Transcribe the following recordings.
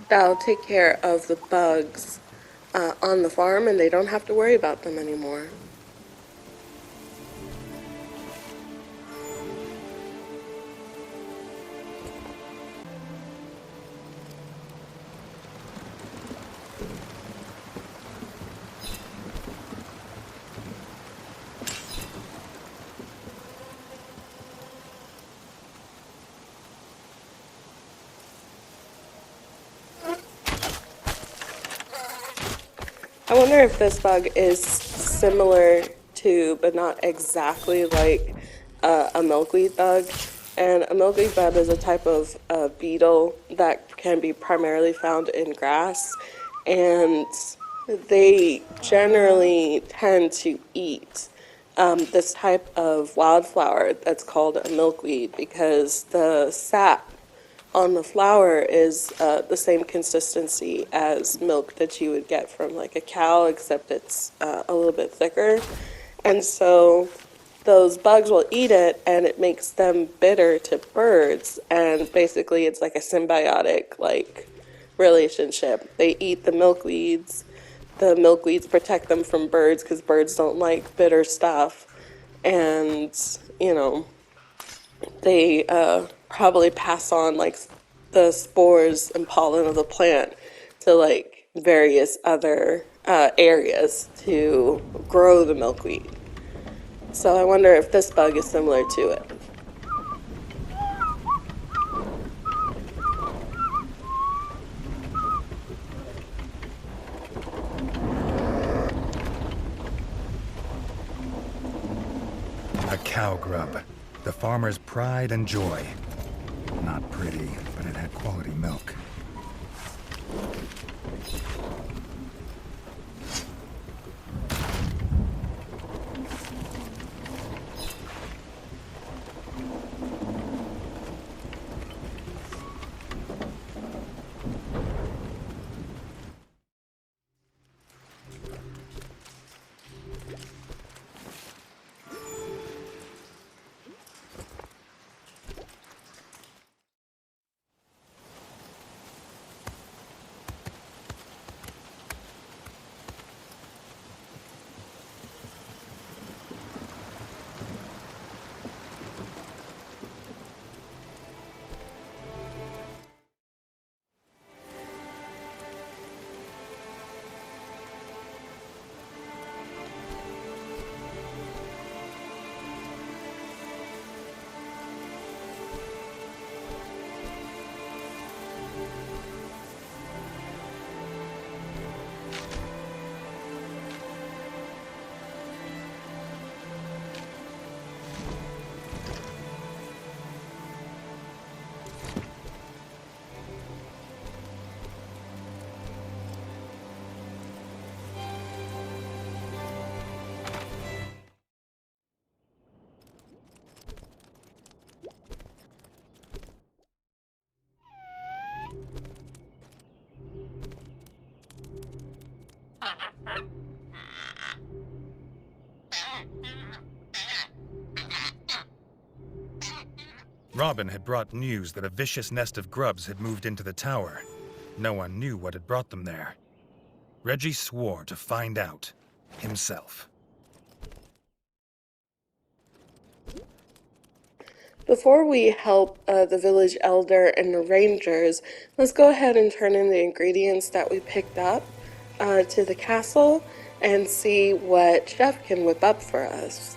that'll take care of the bugs on the farm, and they don't have to worry about them anymore. I wonder if this bug is similar to, but not exactly like, a milkweed bug. And a milkweed bug is a type of beetle that can be primarily found in grass, and they generally tend to eat this type of wildflower that's called a milkweed because the sap on the flower is the same consistency as milk that you would get from like a cow, except it's a little bit thicker. And so those bugs will eat it, and it makes them bitter to birds. And basically, it's like a symbiotic like relationship. They eat the milkweeds. The milkweeds protect them from birds because birds don't like bitter stuff. And, you know, they probably pass on like the spores and pollen of the plant to like various other areas to grow the milkweed. So I wonder if this bug is similar to it. A cow grub, the farmer's pride and joy. Not pretty, but it had quality milk. Robin had brought news that a vicious nest of grubs had moved into the tower. No one knew what had brought them there. Reggie swore to find out himself. Before we help the village elder and the rangers, let's go ahead and turn in the ingredients that we picked up to the castle and see what Chef can whip up for us.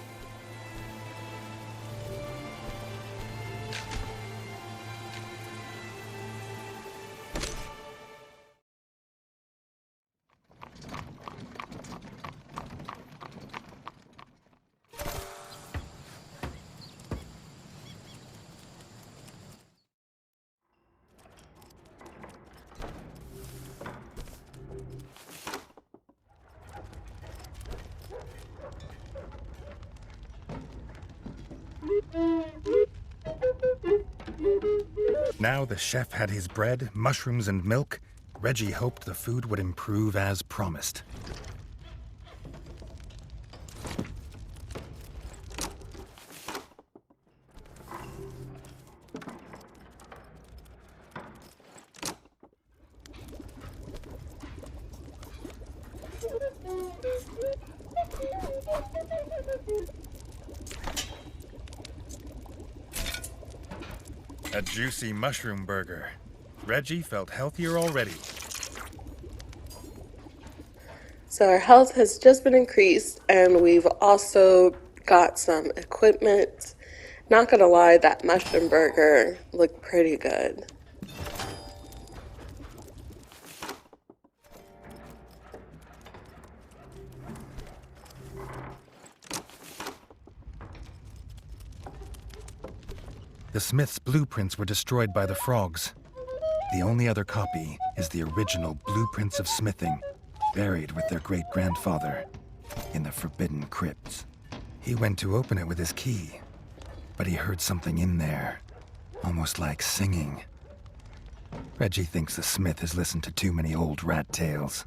Now the chef had his bread, mushrooms, and milk. Reggie hoped the food would improve as promised. A juicy mushroom burger. Reggie felt healthier already. So our health has just been increased, and we've also got some equipment. Not gonna lie, that mushroom burger looked pretty good. The smith's blueprints were destroyed by the frogs. The only other copy is the original blueprints of smithing, buried with their great-grandfather in the forbidden crypts. He went to open it with his key, but he heard something in there, almost like singing. Reggie thinks the smith has listened to too many old rat tales.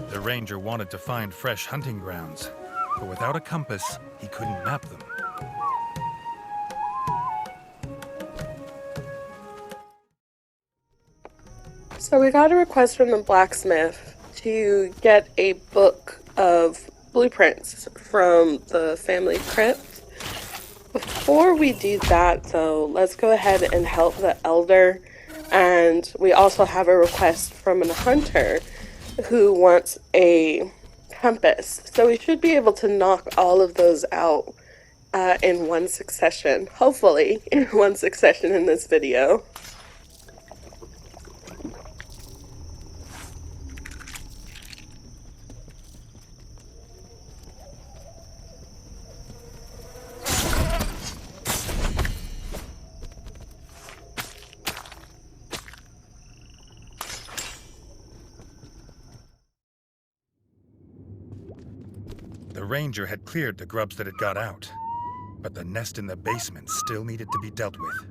The ranger wanted to find fresh hunting grounds, but without a compass, he couldn't map them. So we got a request from the blacksmith to get a book of blueprints from the family crypt. Before we do that, though, let's go ahead and help the elder. And we also have a request from a hunter who wants a compass. So we should be able to knock all of those out in one succession. Hopefully, in one succession in this video. The ranger had cleared the grubs that had got out, but the nest in the basement still needed to be dealt with.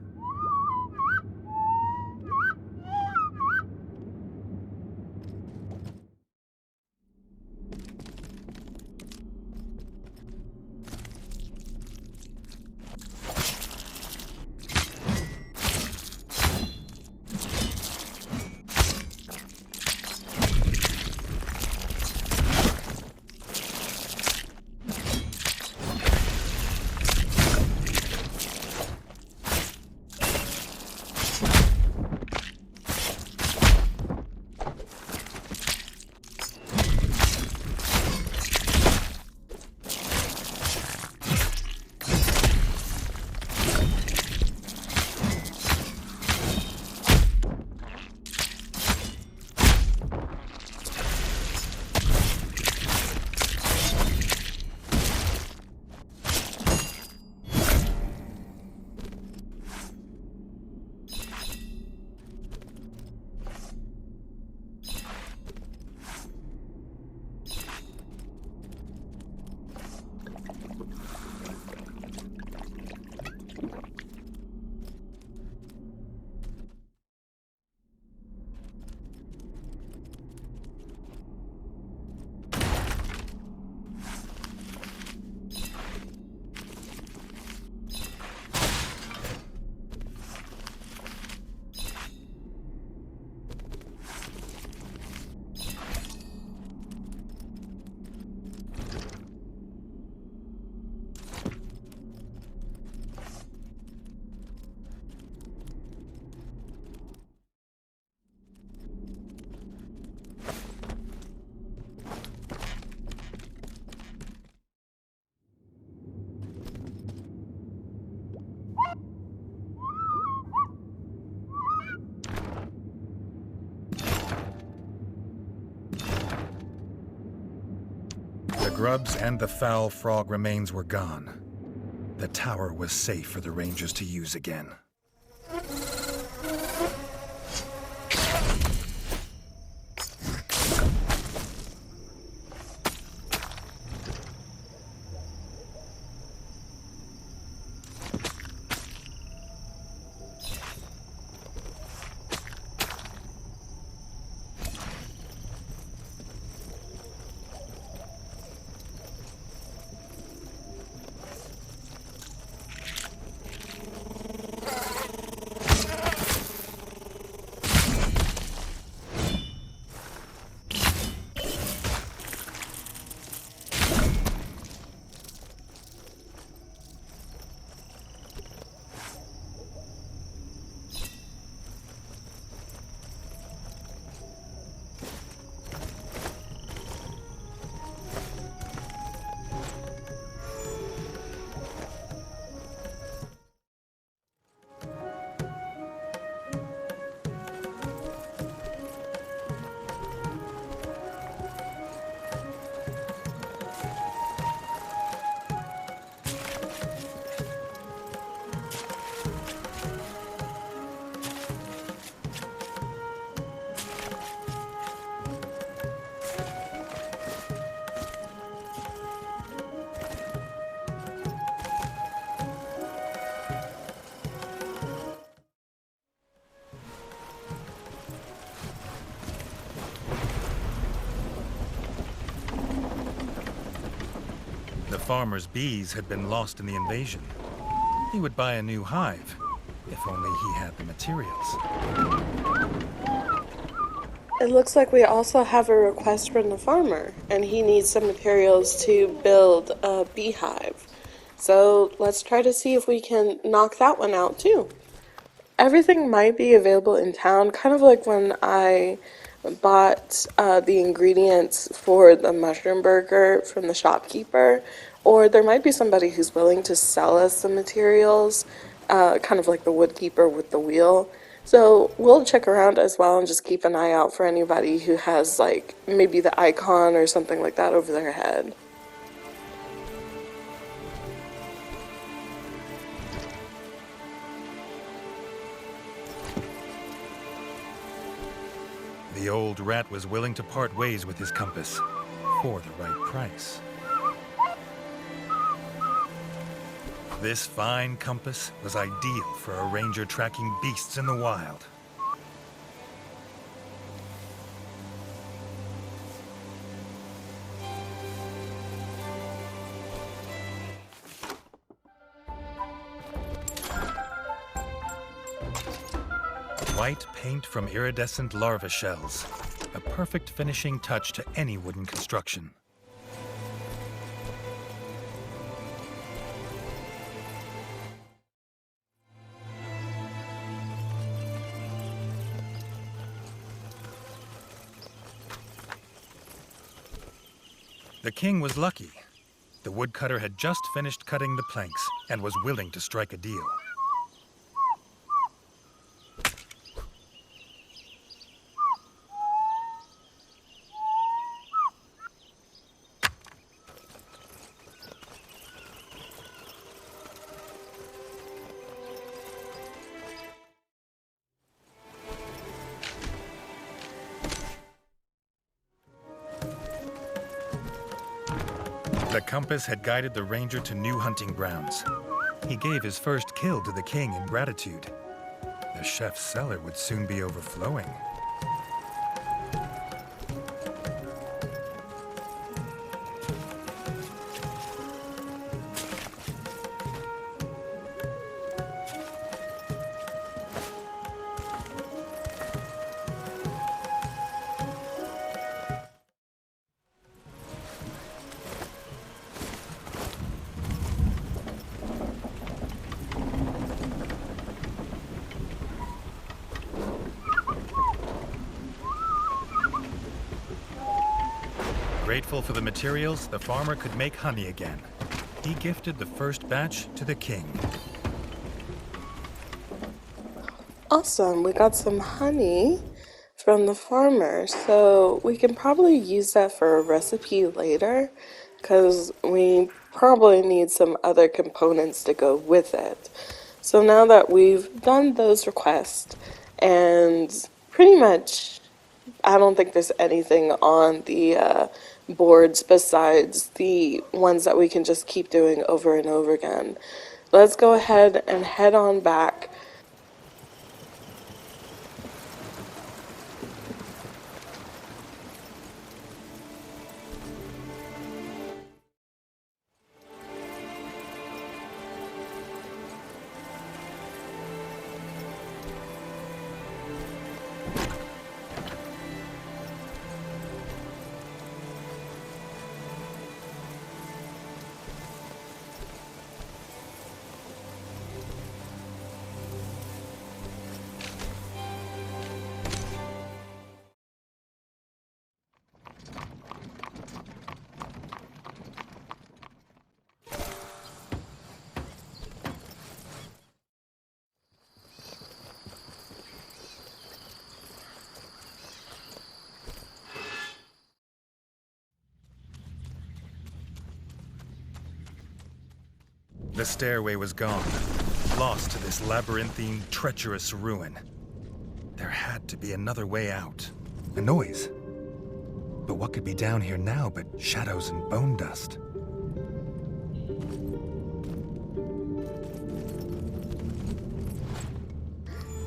grubs and the foul frog remains were gone, the tower was safe for the Rangers to use again. The farmer's bees had been lost in the invasion. He would buy a new hive, if only he had the materials. It looks like we also have a request from the farmer, and he needs some materials to build a beehive. So let's try to see if we can knock that one out too. Everything might be available in town, kind of like when I bought the ingredients for the mushroom burger from the shopkeeper, or there might be somebody who's willing to sell us the materials, kind of like the woodkeeper with the wheel. So we'll check around as well and just keep an eye out for anybody who has like maybe the icon or something like that over their head. The old rat was willing to part ways with his compass for the right price. This fine compass was ideal for a ranger tracking beasts in the wild. White paint from iridescent larva shells, a perfect finishing touch to any wooden construction. The king was lucky. The woodcutter had just finished cutting the planks and was willing to strike a deal. The compass had guided the ranger to new hunting grounds. He gave his first kill to the king in gratitude. The chef's cellar would soon be overflowing. Grateful for the materials, the farmer could make honey again. He gifted the first batch to the king. Awesome, we got some honey from the farmer, so we can probably use that for a recipe later. because we probably need some other components to go with it. So now that we've done those requests, and pretty much I don't think there's anything on the boards besides the ones that we can just keep doing over and over again. Let's go ahead and head on back. The stairway was gone, lost to this labyrinthine, treacherous ruin. There had to be another way out. A noise. But what could be down here now but shadows and bone dust?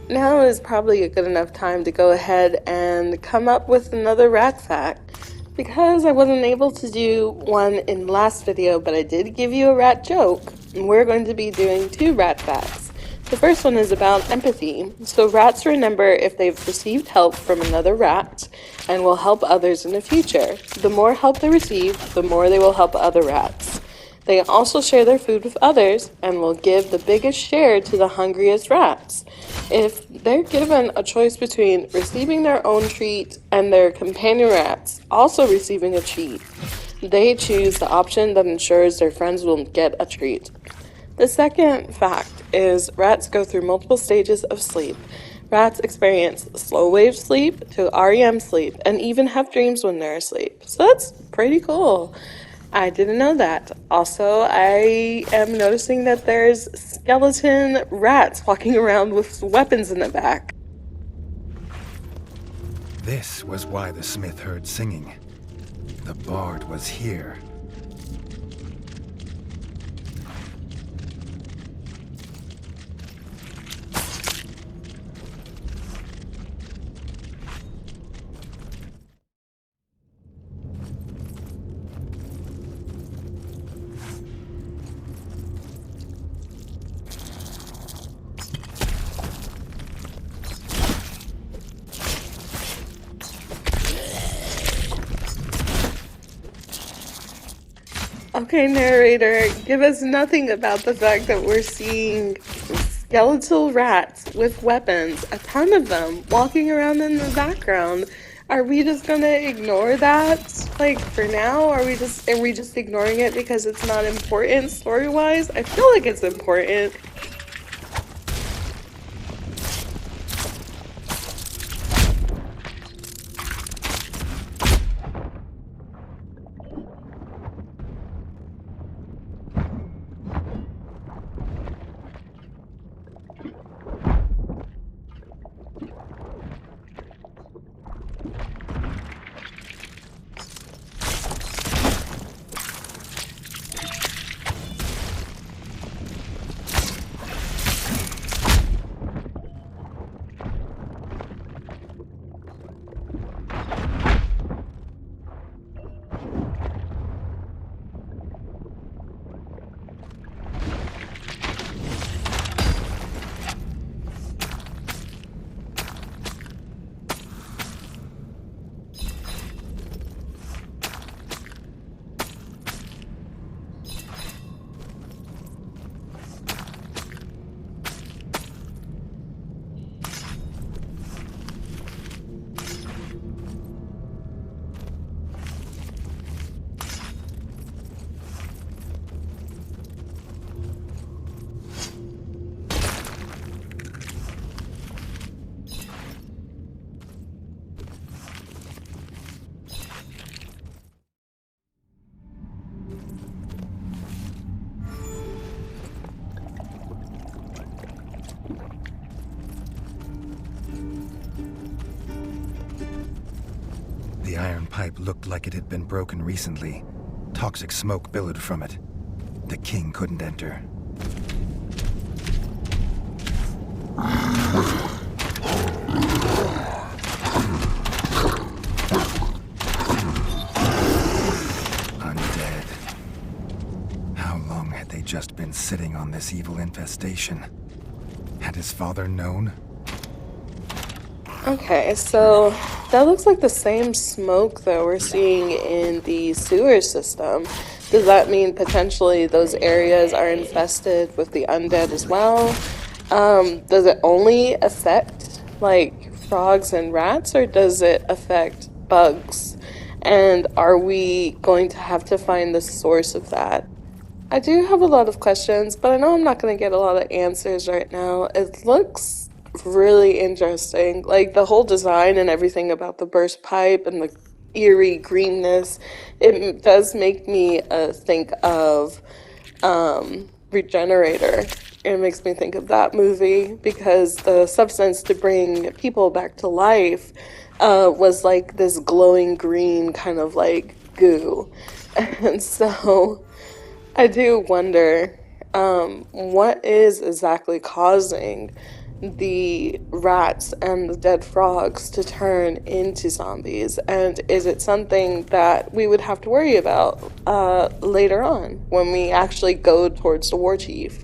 Now is probably a good enough time to go ahead and come up with another rat fact. Because I wasn't able to do one in the last video, but I did give you a rat joke, and we're going to be doing 2 rat facts. The first one is about empathy. So rats remember if they've received help from another rat and will help others in the future. The more help they receive, the more they will help other rats. They also share their food with others and will give the biggest share to the hungriest rats. If they're given a choice between receiving their own treat and their companion rats also receiving a treat, they choose the option that ensures their friends will get a treat. The second fact is rats go through multiple stages of sleep. Rats experience slow wave sleep to REM sleep and even have dreams when they're asleep. So that's pretty cool. I didn't know that. Also, I am noticing that there's skeleton rats walking around with weapons in the back. This was why the smith heard singing. The bard was here. Okay, narrator, give us nothing about the fact that we're seeing skeletal rats with weapons, a ton of them, walking around in the background. Are we just gonna ignore that? Like, for now? Are we just ignoring it because it's not important story-wise? I feel like it's important. pipe looked like it had been broken recently. Toxic smoke billowed from it. The king couldn't enter. Undead. How long had they just been sitting on this evil infestation? Had his father known? Okay, so that looks like the same smoke that we're seeing in the sewer system. Does that mean potentially those areas are infested with the undead as well? Does it only affect like frogs and rats, or does it affect bugs? And are we going to have to find the source of that? I do have a lot of questions, but I know I'm not going to get a lot of answers right now. It looks really interesting. Like the whole design and everything about the burst pipe and the eerie greenness, it does make me think of Regenerator. It makes me think of that movie because the substance to bring people back to life was like this glowing green kind of like goo. And so I do wonder what is exactly causing the rats and the dead frogs to turn into zombies, and is it something that we would have to worry about later on when we actually go towards the war chief?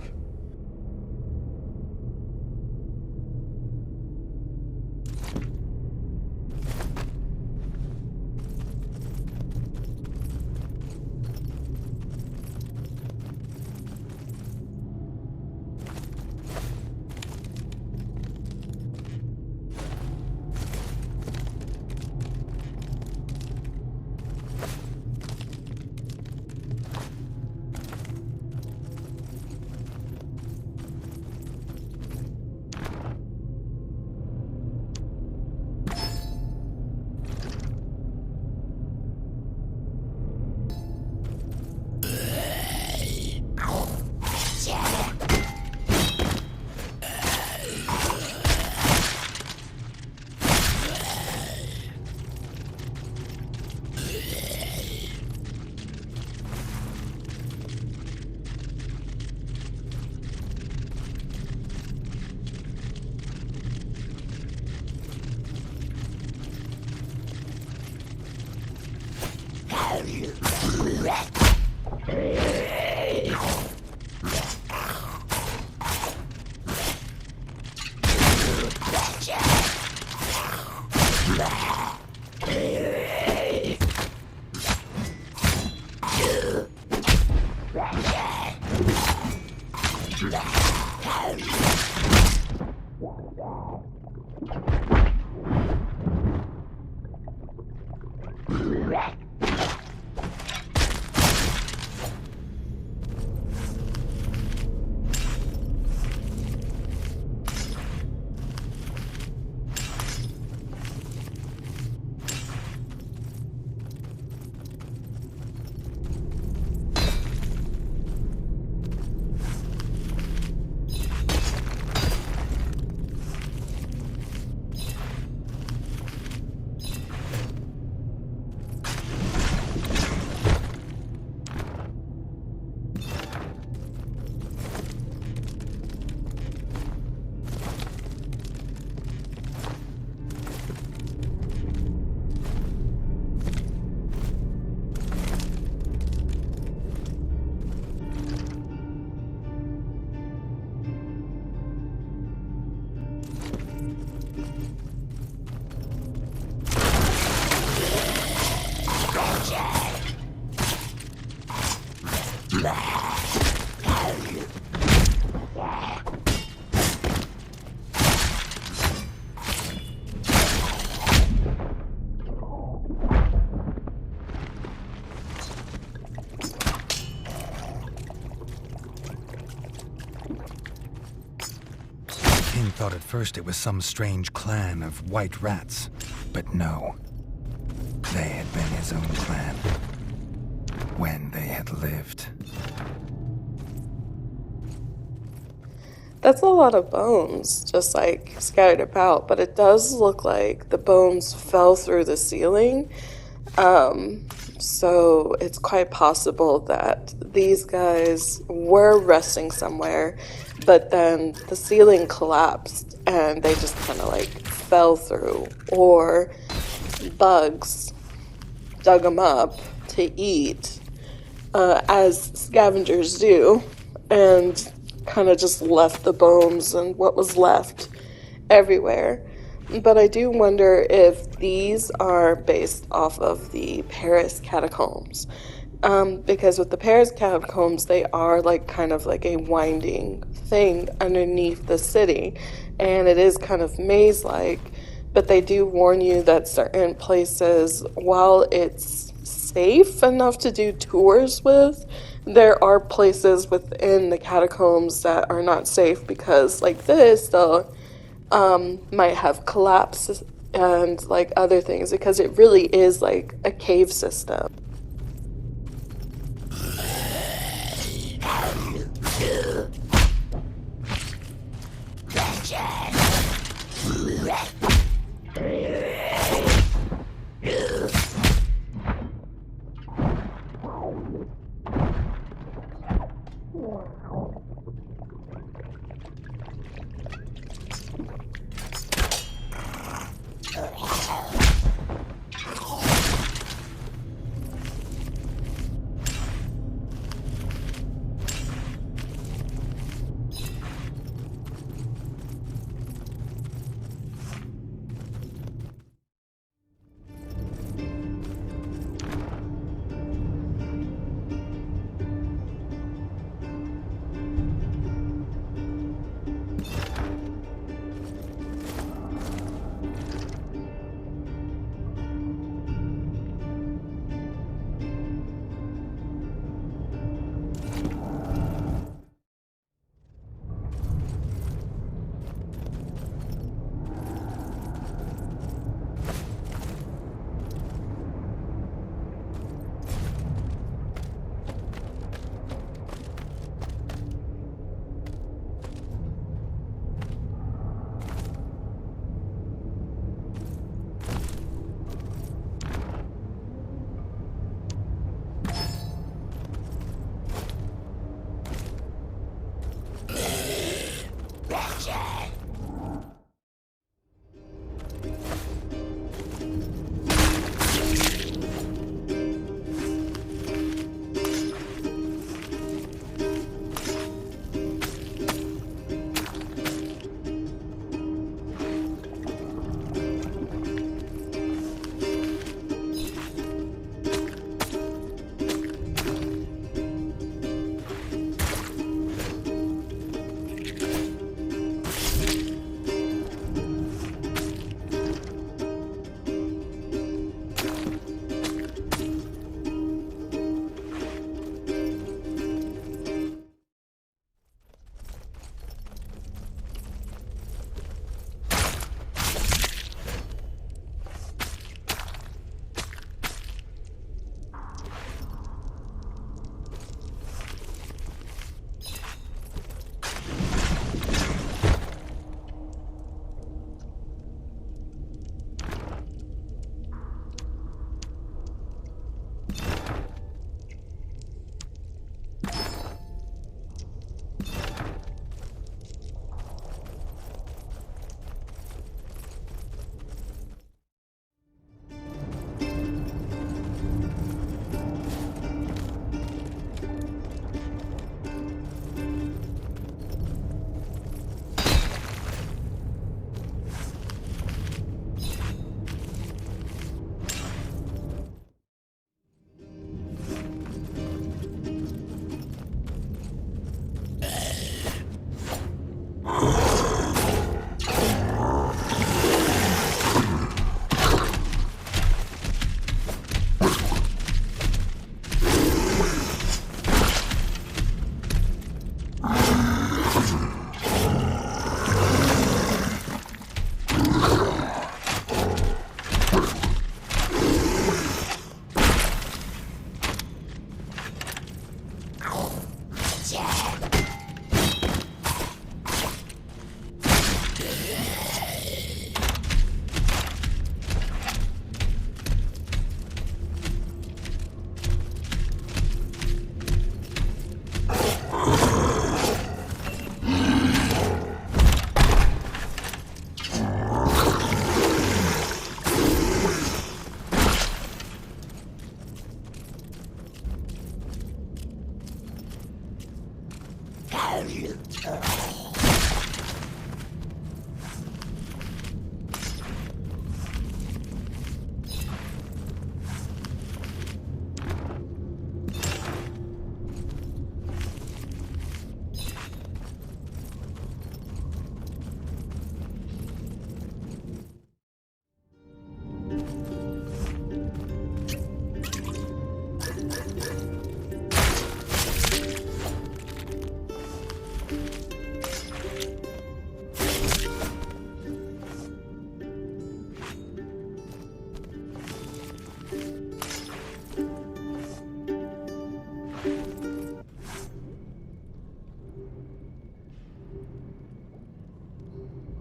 King thought at first it was some strange clan of white rats, but no. They had been his own clan. When they had lived. That's a lot of bones, just like scattered about, but it does look like the bones fell through the ceiling. So it's quite possible that these guys were resting somewhere, but then the ceiling collapsed and they just kind of like fell through, or bugs dug them up to eat, as scavengers do, and kind of just left the bones and what was left everywhere. But I do wonder if these are based off of the Paris catacombs. Because with the Paris catacombs, they are like kind of like a winding thing underneath the city, and it is kind of maze like. But they do warn you that certain places, while it's safe enough to do tours with, there are places within the catacombs that are not safe because, like this, they'll might have collapsed and like other things because it really is like a cave system.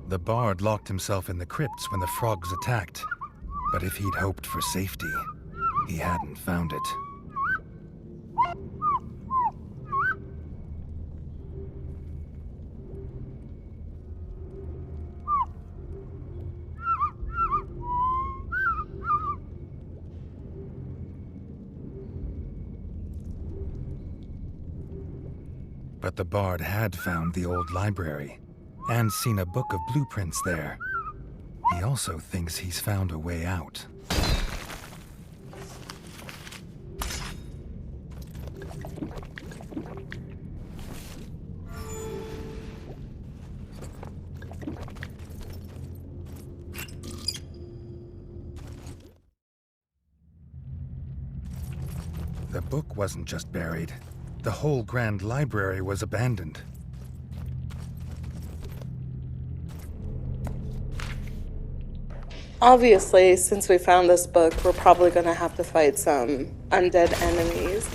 The bard locked himself in the crypts when the frogs attacked. But if he'd hoped for safety, he hadn't found it. But the bard had found the old library, and seen a book of blueprints there. He also thinks he's found a way out. The book wasn't just buried. The whole Grand Library was abandoned. Obviously, since we found this book, we're probably going to have to fight some undead enemies.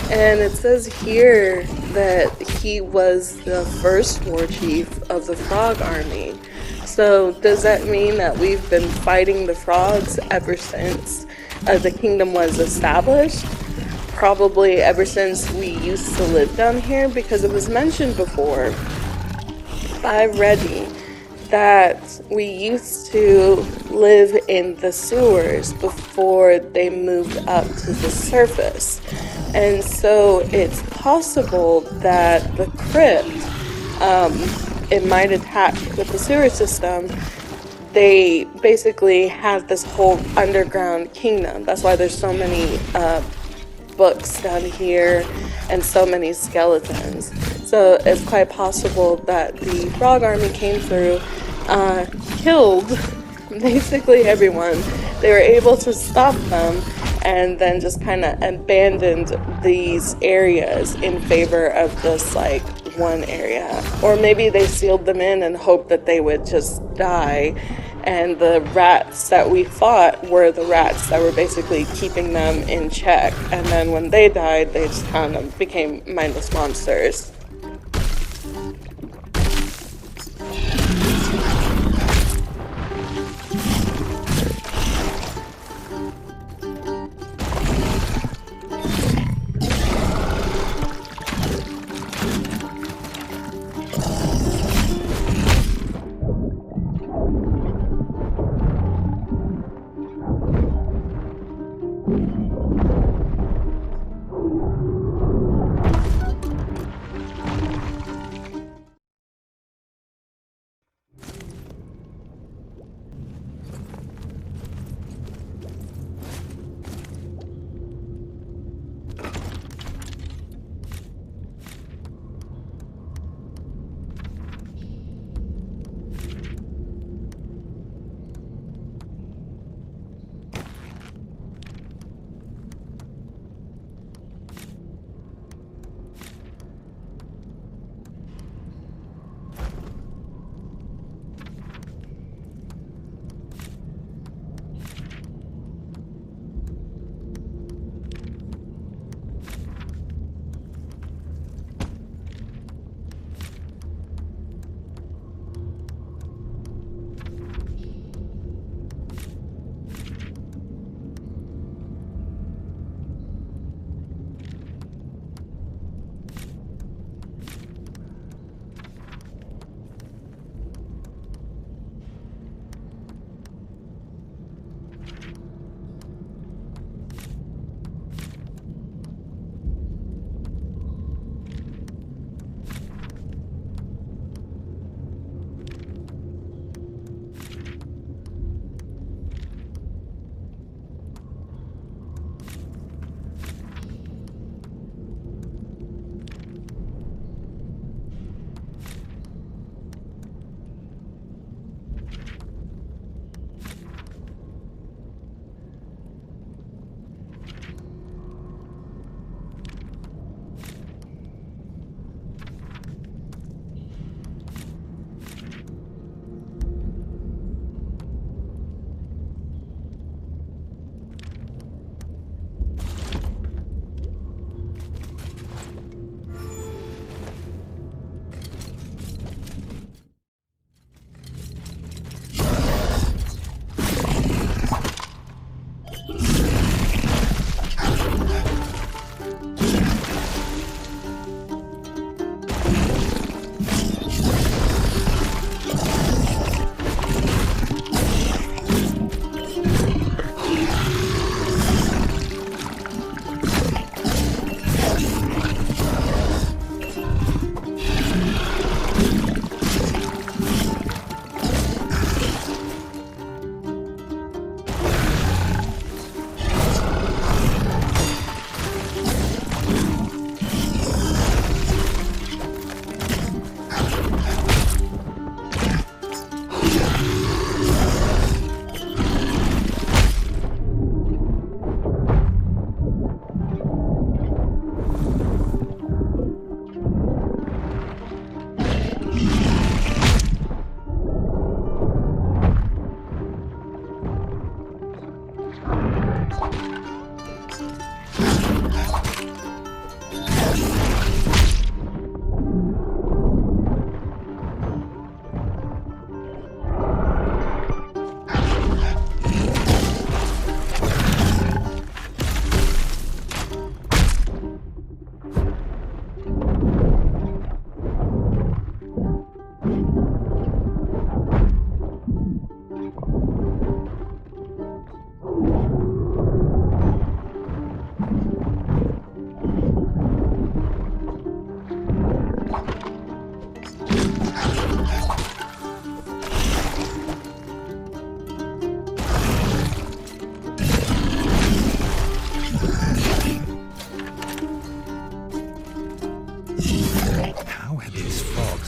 And it says here that he was the first war chief of the frog army. So does that mean that we've been fighting the frogs ever since the kingdom was established? Probably ever since we used to live down here, because it was mentioned before by Reddy that we used to live in the sewers before they moved up to the surface. And so it's possible that the crypt, it might attach with the sewer system. They basically have this whole underground kingdom. That's why there's so many books down here and so many skeletons. So it's quite possible that the frog army came through, killed basically everyone. They were able to stop them and then just kind of abandoned these areas in favor of just like one area. Or maybe they sealed them in and hoped that they would just die, and the rats that we fought were the rats that were basically keeping them in check, and then when they died they just kind of became mindless monsters.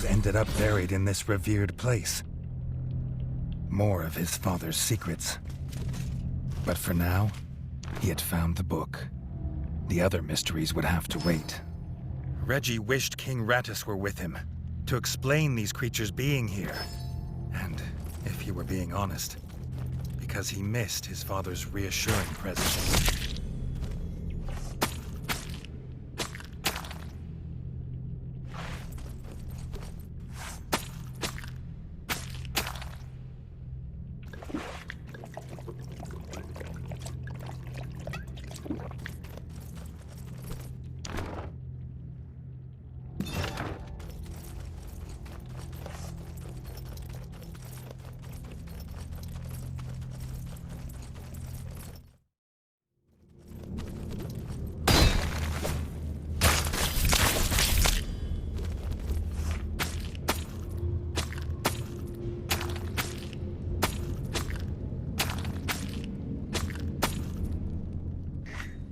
ended up buried in this revered place. More of his father's secrets. But for now, he had found the book. The other mysteries would have to wait. Reggie wished King Rattus were with him, to explain these creatures being here. And, if he were being honest, because he missed his father's reassuring presence.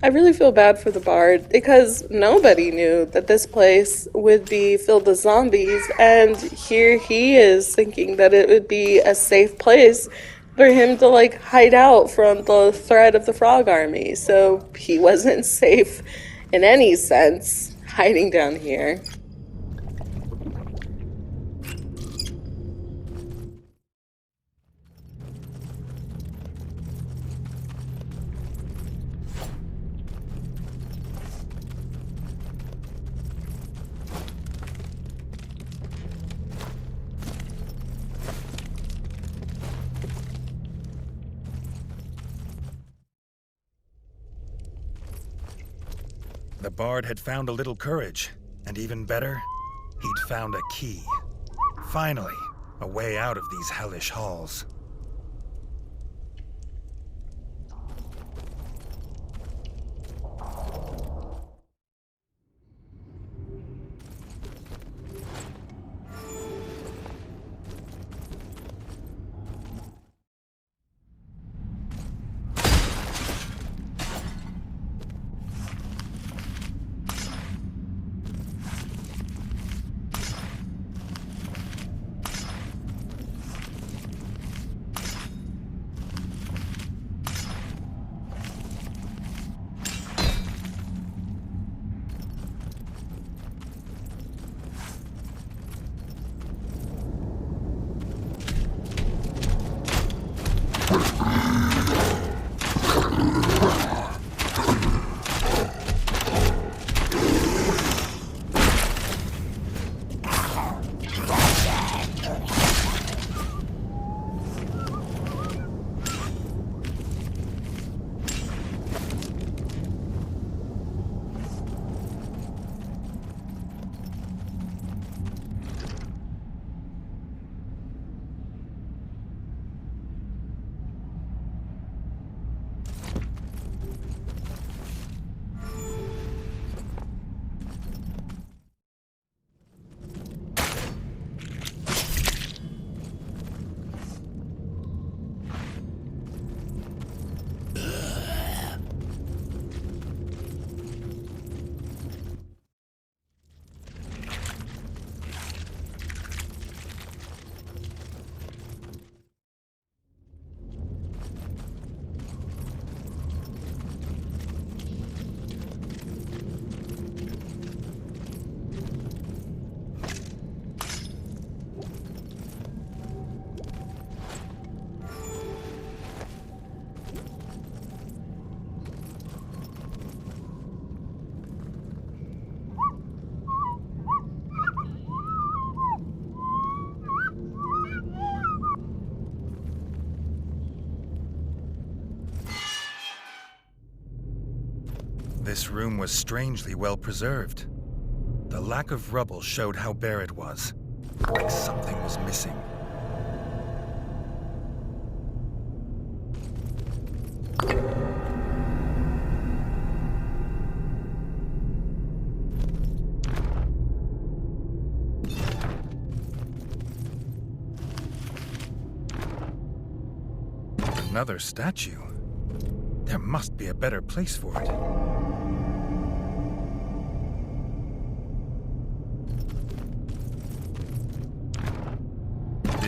I really feel bad for the bard because nobody knew that this place would be filled with zombies, and here he is thinking that it would be a safe place for him to like hide out from the threat of the frog army. So he wasn't safe in any sense hiding down here. The bard had found a little courage, and even better, he'd found a key. Finally, a way out of these hellish halls. This room was strangely well preserved. The lack of rubble showed how bare it was, like something was missing. Another statue. There must be a better place for it.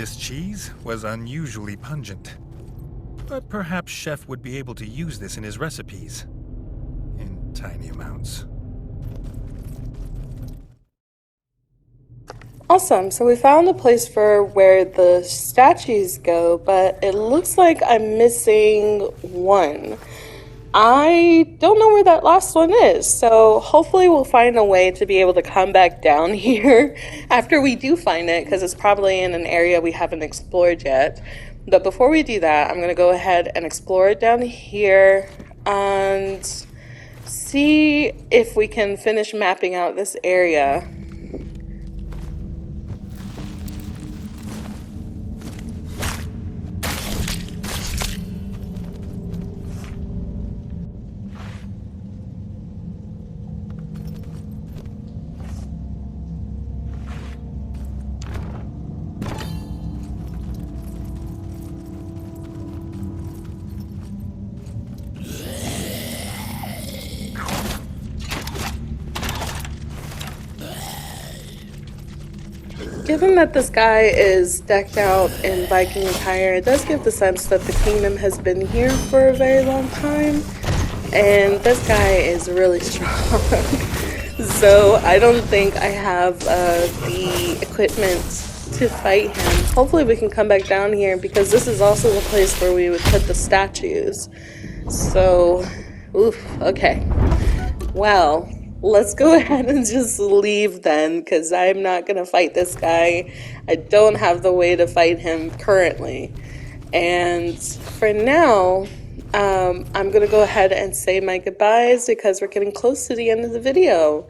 This cheese was unusually pungent. But perhaps Chef would be able to use this in his recipes. In tiny amounts. Awesome. So we found a place for where the statues go, but it looks like I'm missing one. I don't know where that last one is, so hopefully we'll find a way to be able to come back down here after we do find it, because it's probably in an area we haven't explored yet. But before we do that, I'm going to go ahead and explore it down here and see if we can finish mapping out this area. Given that this guy is decked out in Viking attire, it does give the sense that the kingdom has been here for a very long time, and this guy is really strong. So I don't think I have the equipment to fight him. Hopefully we can come back down here, because this is also the place where we would put the statues. So, oof, okay. Well, let's go ahead and just leave then, because I'm not going to fight this guy. I don't have the way to fight him currently. And for now, I'm going to go ahead and say my goodbyes, because we're getting close to the end of the video.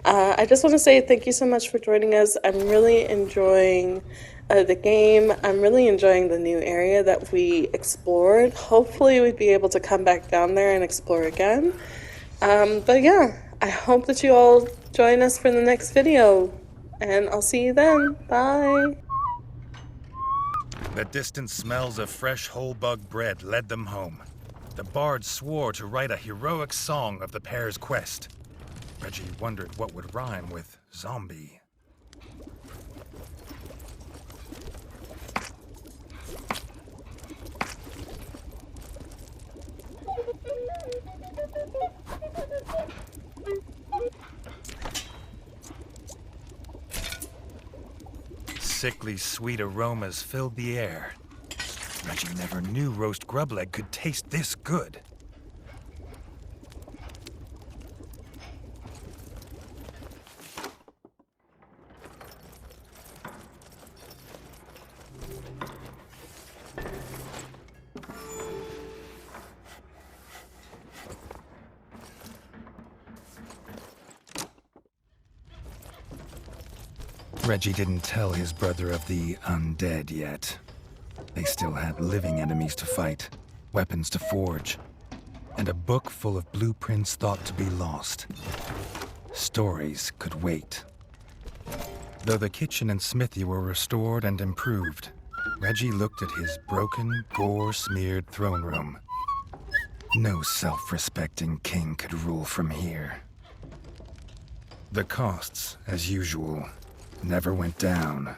I just want to say thank you so much for joining us. I'm really enjoying the game. I'm really enjoying the new area that we explored. Hopefully we'd be able to come back down there and explore again. But yeah, I hope that you all join us for the next video, and I'll see you then. Bye. The distant smells of fresh whole bug bread led them home. The bard swore to write a heroic song of the pair's quest. Reggie wondered what would rhyme with zombie. Sickly sweet aromas filled the air. Reggie never knew roast grub leg could taste this good. Reggie didn't tell his brother of the undead yet. They still had living enemies to fight, weapons to forge, and a book full of blueprints thought to be lost. Stories could wait. Though the kitchen and smithy were restored and improved, Reggie looked at his broken, gore-smeared throne room. No self-respecting king could rule from here. The costs, as usual, never went down.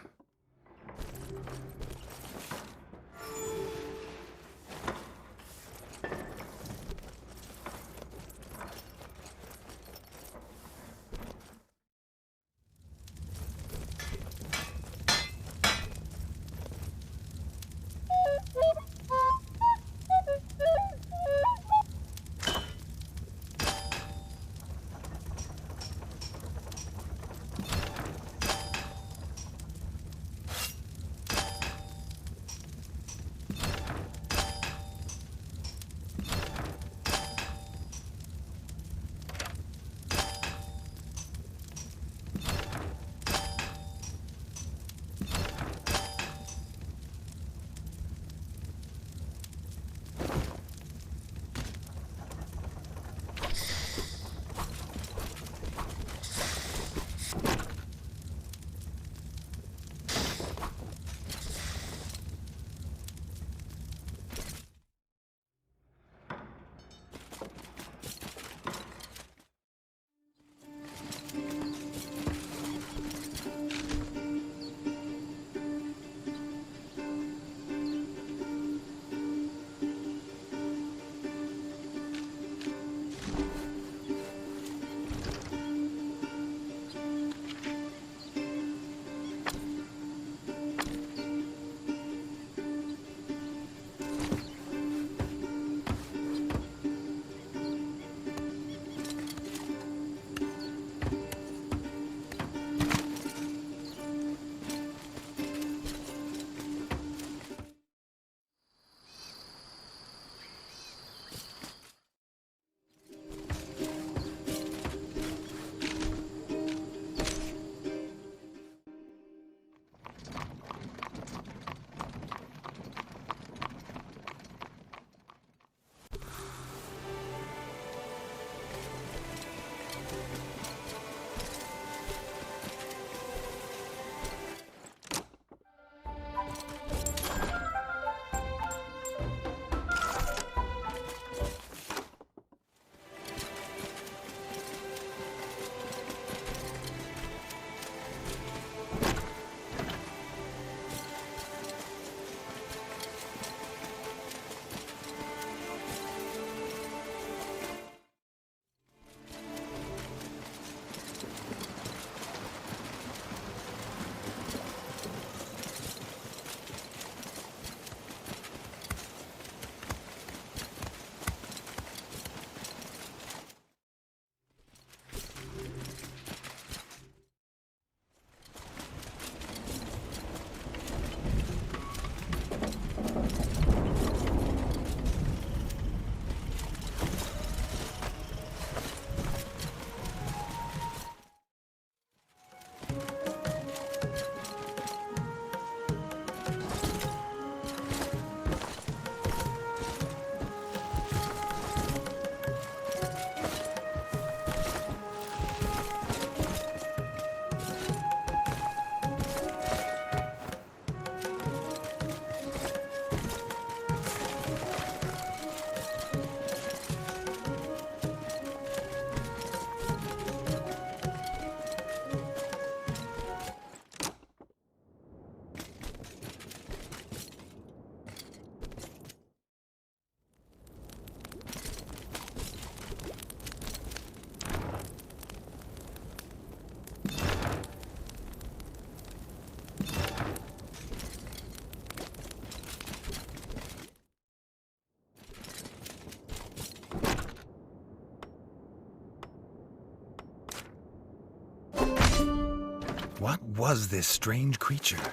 What was this strange creature?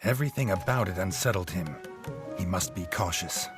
Everything about it unsettled him. He must be cautious.